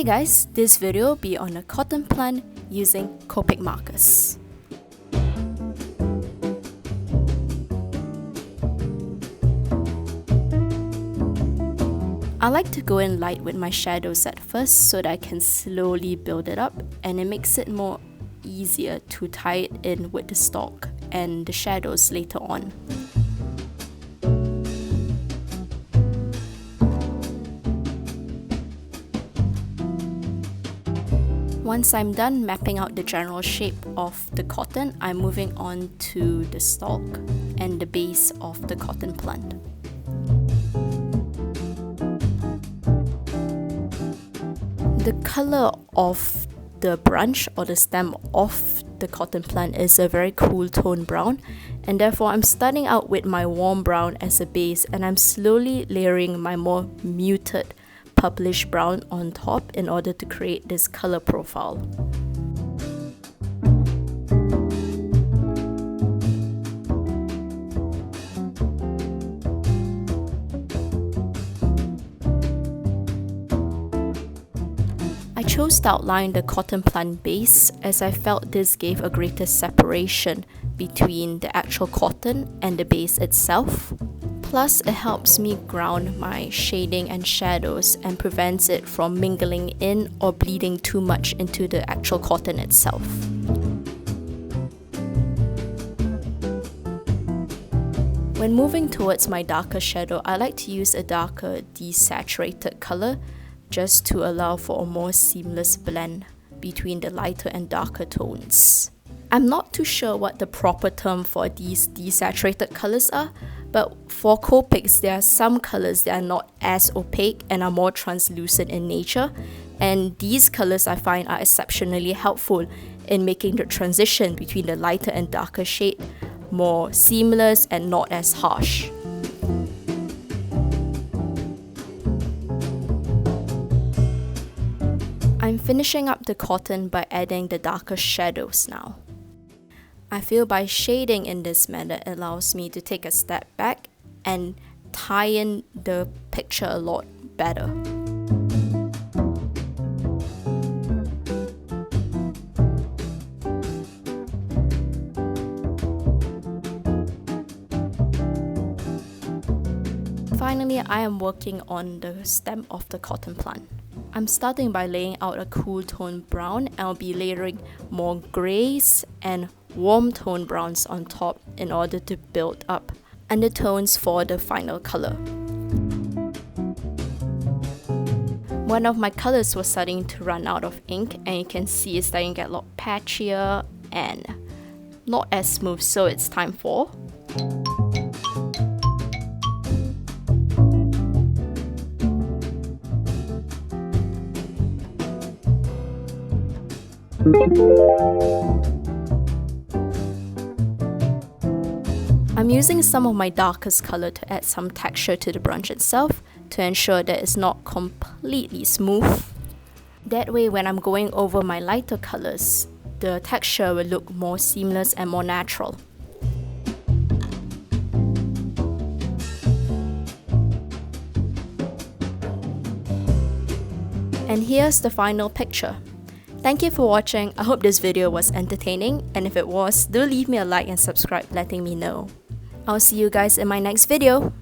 Okay guys, this video will be on a cotton plant using Copic markers. I like to go in light with my shadows at first so that I can slowly build it up, and it makes it more easier to tie it in with the stalk and the shadows later on. Once I'm done mapping out the general shape of the cotton, I'm moving on to the stalk and the base of the cotton plant. The color of the branch or the stem of the cotton plant is a very cool tone brown, and therefore I'm starting out with my warm brown as a base, and I'm slowly layering my more muted purplish brown on top in order to create this color profile. I chose to outline the cotton plant base as I felt this gave a greater separation between the actual cotton and the base itself. Plus, it helps me ground my shading and shadows and prevents it from mingling in or bleeding too much into the actual cotton itself. When moving towards my darker shadow, I like to use a darker desaturated color just to allow for a more seamless blend between the lighter and darker tones. I'm not too sure what the proper term for these desaturated colors are, but for Copics, there are some colors that are not as opaque and are more translucent in nature, and these colors I find are exceptionally helpful in making the transition between the lighter and darker shade more seamless and not as harsh. I'm finishing up the cotton by adding the darker shadows now. I feel by shading in this method allows me to take a step back and tie in the picture a lot better. Finally, I am working on the stem of the cotton plant. I'm starting by laying out a cool tone brown, and I'll be layering more greys and warm tone browns on top in order to build up undertones for the final color. One of my colors was starting to run out of ink, and you can see it's starting to get a lot patchier and not as smooth, so it's time for I'm using some of my darkest color to add some texture to the branch itself to ensure that it's not completely smooth. That way, when I'm going over my lighter colors, the texture will look more seamless and more natural. And here's the final picture. Thank you for watching. I hope this video was entertaining, and if it was, do leave me a like and subscribe letting me know. I'll see you guys in my next video.